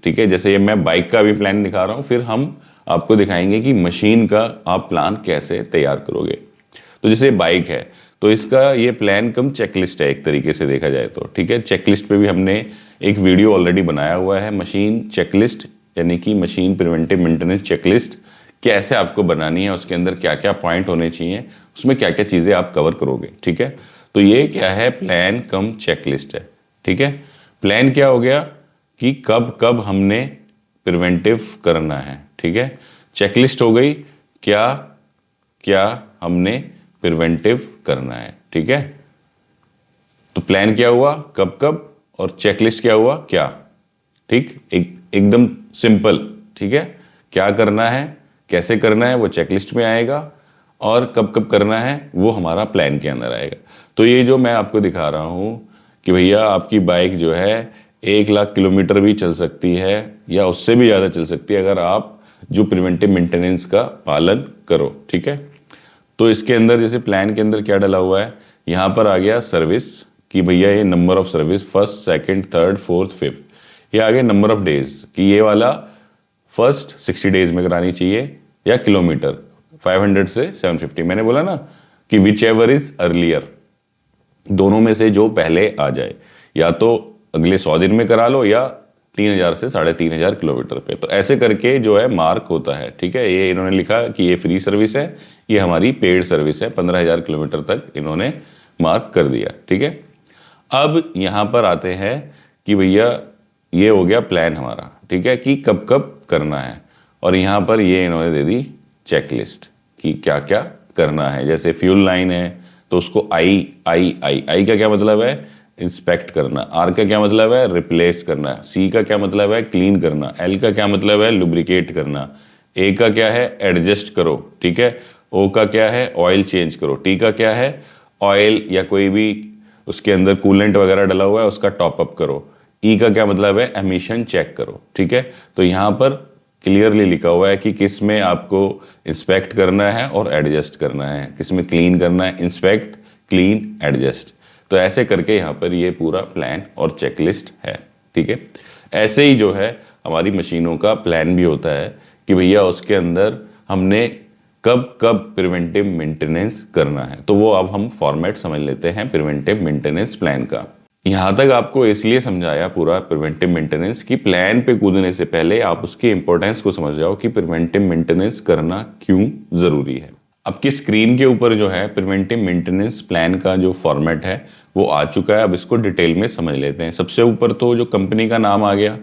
ठीक है। जैसे ये मैं बाइक का भी प्लान दिखा रहा हूँ, फिर हम आपको दिखाएंगे कि मशीन का आप प्लान कैसे तैयार करोगे। तो जैसे बाइक है तो इसका ये प्लान कम चेकलिस्ट है एक तरीके से देखा जाए तो, ठीक है। चेकलिस्ट पे भी हमने एक वीडियो ऑलरेडी बनाया हुआ है, मशीन चेकलिस्ट यानी कि मशीन प्रिवेंटिव मेंटेनेंस चेकलिस्ट कैसे आपको बनानी है, उसके अंदर क्या क्या पॉइंट होने चाहिए, उसमें क्या क्या चीज़ें आप कवर करोगे, ठीक है। तो ये क्या है, प्लान कम चेकलिस्ट है, ठीक है। प्लान क्या हो गया कि कब कब हमने प्रिवेंटिव करना है, ठीक है। चेकलिस्ट हो गई क्या क्या हमने प्रिवेंटिव करना है, ठीक है। तो प्लान क्या हुआ कब कब, और चेकलिस्ट क्या हुआ क्या, ठीक। एकदम सिंपल, ठीक है। क्या करना है कैसे करना है वो चेकलिस्ट में आएगा, और कब कब करना है वो हमारा प्लान के अंदर आएगा। तो ये जो मैं आपको दिखा रहा हूं कि भैया आपकी बाइक जो है 1 लाख किलोमीटर भी चल सकती है या उससे भी ज़्यादा चल सकती है अगर आप जो प्रिवेंटिव मेंटेनेंस का पालन करो, ठीक है। तो इसके अंदर जैसे प्लान के अंदर क्या डला हुआ है, यहाँ पर आ गया सर्विस कि भैया ये number of service first second third fourth fifth, ये आ गया नंबर ऑफ डेज कि ये वाला फर्स्ट 60 डेज में करानी चाहिए, या किलोमीटर 500 से 750। मैंने बोला ना कि विच एवर इज अर्लियर, दोनों में से जो पहले आ जाए, या तो अगले 100 दिन में करा लो या 3000 से 3500 किलोमीटर पे। तो ऐसे करके जो है मार्क होता है, ठीक है। ये इन्होंने लिखा कि ये फ्री सर्विस है, ये हमारी पेड सर्विस है, 15000 किलोमीटर तक इन्होंने मार्क कर दिया, ठीक है। अब यहाँ पर आते हैं कि भैया ये हो गया प्लान हमारा, ठीक है, कि कब कब करना है, और यहाँ पर ये इन्होंने दे दी चेकलिस्ट कि क्या क्या करना है। जैसे फ्यूल लाइन है तो उसको आई का क्या मतलब है, इंस्पेक्ट करना। आर का क्या मतलब है, रिप्लेस करना। सी का क्या मतलब है, क्लीन करना। एल का क्या मतलब है, लुब्रिकेट करना। ए का क्या है, एडजस्ट करो, ठीक है। ओ का क्या है, ऑयल चेंज करो। टी का क्या है, ऑयल या कोई भी उसके अंदर कूलेंट वगैरह डला हुआ है उसका टॉप अप करो। ई का क्या मतलब है, एमिशन चेक करो, ठीक है। तो यहाँ पर क्लियरली लिखा हुआ है कि किस में आपको इंस्पेक्ट करना है और एडजस्ट करना है, किस में क्लीन करना है, इंस्पेक्ट क्लीन एडजस्ट। तो ऐसे करके यहाँ पर ये पूरा प्लान और चेकलिस्ट है, ठीक है। ऐसे ही जो है हमारी मशीनों का प्लान भी होता है कि भैया उसके अंदर हमने कब कब प्रिवेंटिव मेंटेनेंस करना है। तो वो अब हम फॉर्मेट समझ लेते हैं प्रिवेंटिव मेंटेनेंस प्लान का। यहाँ तक आपको इसलिए समझाया पूरा प्रिवेंटिव मेंटेनेंस कि प्लान पे कूदने से पहले आप उसकी इंपॉर्टेंस को समझ जाओ कि प्रिवेंटिव मेंटेनेंस करना क्यों जरूरी है। आपकी स्क्रीन के ऊपर जो है प्रिवेंटिव मेंटेनेंस प्लान का जो फॉर्मेट है वो आ चुका है। अब इसको डिटेल में समझ लेते हैं। सबसे ऊपर तो जो कंपनी का नाम आ गया,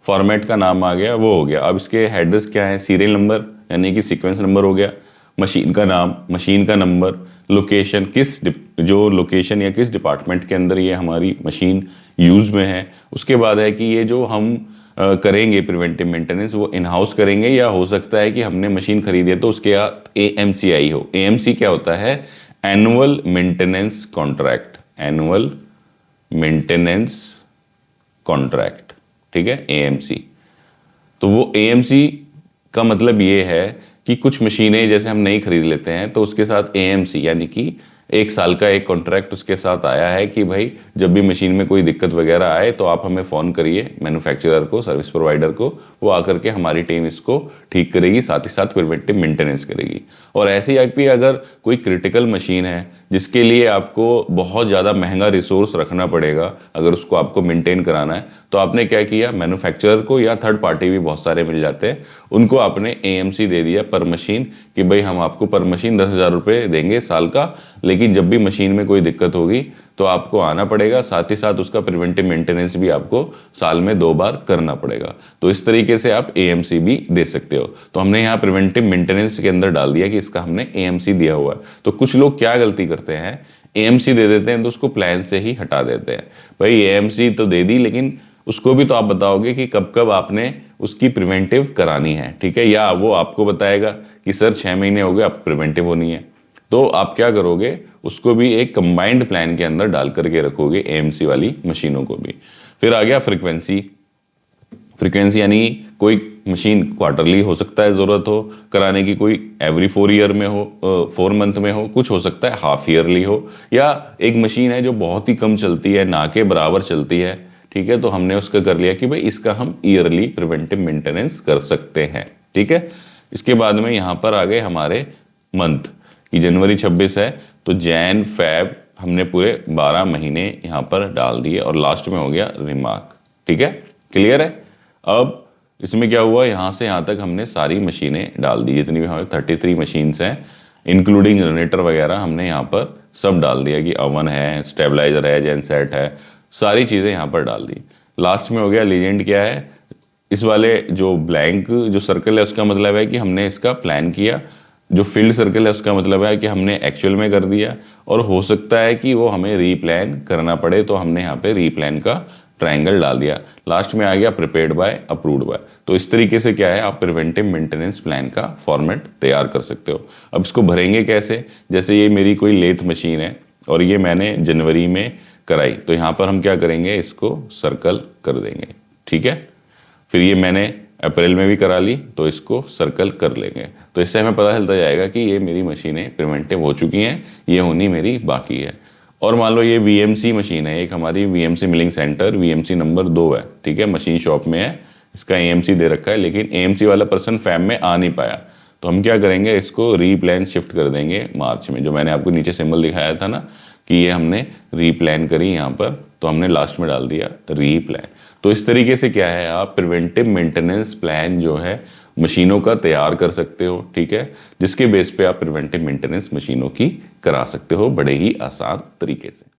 फॉर्मेट का नाम आ गया, वो हो गया। अब इसके हेडर्स क्या है, सीरियल नंबर यानी कि सीक्वेंस नंबर हो गया, मशीन का नाम, मशीन का नंबर, लोकेशन, जो लोकेशन या किस डिपार्टमेंट के अंदर ये हमारी मशीन यूज में है। उसके बाद है कि ये जो हम करेंगे प्रिवेंटिव मेंटेनेंस वो इन हाउस करेंगे, या हो सकता है कि हमने मशीन खरीदी है तो उसके AMC आई हो। AMC क्या होता है, annual maintenance contract, annual maintenance contract, ठीक है, AMC। तो वो AMC का मतलब ये है कि कुछ मशीनें जैसे हम नई खरीद लेते हैं तो उसके साथ AMC यानी कि 1 साल का एक कॉन्ट्रैक्ट उसके साथ आया है कि भाई जब भी मशीन में कोई दिक्कत वगैरह आए तो आप हमें फ़ोन करिए, मैन्युफैक्चरर को, सर्विस प्रोवाइडर को, वो आकर के हमारी टीम इसको ठीक करेगी, साथ ही साथ प्रिवेंटिव मेंटेनेंस करेगी। और ऐसे ही अगर कोई क्रिटिकल मशीन है जिसके लिए आपको बहुत ज़्यादा महंगा रिसोर्स रखना पड़ेगा, अगर उसको आपको मेंटेन कराना है, तो आपने क्या किया, मैन्युफैक्चरर को या थर्ड पार्टी भी बहुत सारे मिल जाते हैं, उनको आपने AMC दे दिया पर मशीन कि भाई हम आपको पर मशीन 10,000 रुपये देंगे साल का, लेकिन जब भी मशीन में कोई दिक्कत होगी तो आपको आना पड़ेगा, साथ ही साथ उसका प्रिवेंटिव मेंटेनेंस भी आपको साल में 2 बार करना पड़ेगा। तो इस तरीके से आप AMC भी दे सकते हो। तो हमने यहाँ प्रिवेंटिव मेंटेनेंस के अंदर डाल दिया कि इसका हमने AMC दिया हुआ है। तो कुछ लोग क्या गलती करते हैं, AMC दे देते हैं तो उसको प्लान से ही हटा देते हैं। भाई AMC तो दे दी, लेकिन उसको भी तो आप बताओगे कि कब कब आपने उसकी प्रिवेंटिव करानी है, ठीक है। या वो आपको बताएगा कि सर 6 महीने हो गए आप प्रिवेंटिव होनी है, तो आप क्या करोगे, उसको भी एक कंबाइंड प्लान के अंदर डाल करके रखोगे, AMC वाली मशीनों को भी। फिर आ गया फ्रीक्वेंसी। फ्रीक्वेंसी यानी कोई मशीन क्वार्टरली हो सकता है ज़रूरत हो कराने की, कोई एवरी 4 ईयर में हो, 4 मंथ में हो, कुछ हो सकता है हाफ ईयरली हो, या एक मशीन है जो बहुत ही कम चलती है, ना के बराबर चलती है, ठीक है, तो हमने उसका कर लिया कि भाई इसका हम ईयरली प्रिवेंटिव मेंटेनेंस कर सकते हैं। ठीक है, इसके बाद में यहाँ पर आ गए हमारे मंथ कि जनवरी 26 है तो जैन फैब हमने पूरे 12 महीने यहाँ पर डाल दिए और लास्ट में हो गया रिमार्क। ठीक है, क्लियर है। अब इसमें क्या हुआ, यहाँ से यहाँ तक हमने सारी मशीनें डाल दी, जितनी भी हमारे 33 मशीन्स हैं इंक्लूडिंग जनरेटर वगैरह हमने यहाँ पर सब डाल दिया कि अवन है, स्टेबलाइजर है, जेनसेट है, सारी चीज़ें यहाँ पर डाल दी। लास्ट में हो गया लीजेंड। क्या है, इस वाले जो ब्लैंक जो सर्कल है उसका मतलब है कि हमने इसका प्लान किया, जो फील्ड सर्कल है उसका मतलब है कि हमने एक्चुअल में कर दिया, और हो सकता है कि वो हमें रीप्लान करना पड़े तो हमने यहाँ पे रीप्लान का ट्रायंगल डाल दिया। लास्ट में आ गया प्रिपेयर्ड बाय, अप्रूव्ड बाय। तो इस तरीके से क्या है, आप प्रिवेंटिव मेंटेनेंस प्लान का फॉर्मेट तैयार कर सकते हो। अब इसको भरेंगे कैसे, जैसे ये मेरी कोई लेथ मशीन है और ये मैंने जनवरी में कराई, तो यहाँ पर हम क्या करेंगे, इसको सर्कल कर देंगे। ठीक है, फिर ये मैंने अप्रैल में भी करा ली तो इसको सर्कल कर लेंगे। तो इससे हमें पता चलता जाएगा कि ये मेरी मशीनें प्रिवेंटिव हो चुकी हैं, ये होनी मेरी बाकी है। और मान लो ये वीएमसी मशीन है, एक हमारी VMC milling centre VMC number 2 है। ठीक है, मशीन शॉप में है, इसका एएमसी दे रखा है, लेकिन एएमसी वाला पर्सन फैब में आ नहीं पाया, तो हम क्या करेंगे, इसको रीप्लान शिफ्ट कर देंगे मार्च में। जो मैंने आपको नीचे सिंबल दिखाया था ना कि ये हमने रीप्लान करी यहाँ पर, तो हमने लास्ट में डाल दिया रीप्लान। तो इस तरीके से क्या है, आप प्रिवेंटिव मेंटेनेंस प्लान जो है मशीनों का तैयार कर सकते हो। ठीक है, जिसके बेस पे आप प्रिवेंटिव मेंटेनेंस मशीनों की करा सकते हो बड़े ही आसान तरीके से।